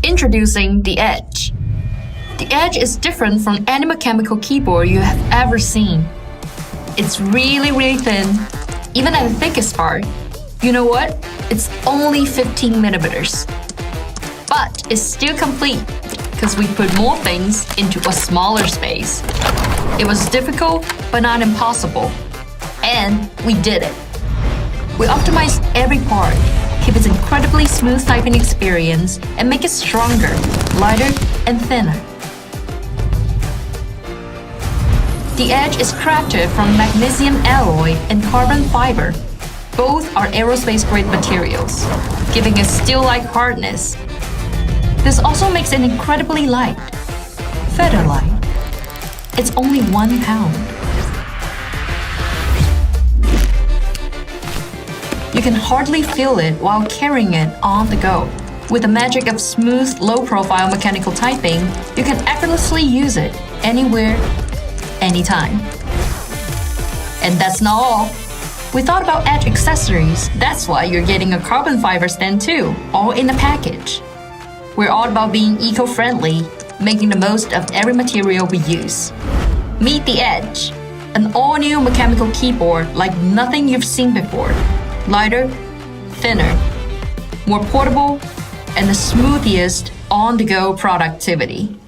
Introducing the Edge. The Edge is different from any mechanical keyboard you have ever seen. It's really thin, even at the thickest part. You know what? It's only 15 millimeters. But it's still complete because we put more things into a smaller space. It was difficult, but not impossible. And we did it. We optimized every part, keep its incredibly smooth typing experience, and make it stronger, lighter, and thinner. The Edge is crafted from magnesium alloy and carbon fiber. Both are aerospace-grade materials, giving it steel-like hardness. This also makes it incredibly light, feather-light. It's only 1 pound. You can hardly feel it while carrying it on the go. With the magic of smooth, low-profile mechanical typing, you can effortlessly use it anywhere, anytime. And that's not all. We thought about Edge accessories. That's why you're getting a carbon fiber stand too, all in a package. We're all about being eco-friendly, making the most of every material we use. Meet the Edge, an all-new mechanical keyboard like nothing you've seen before. Lighter, thinner, more portable, and the smoothest on-the-go productivity.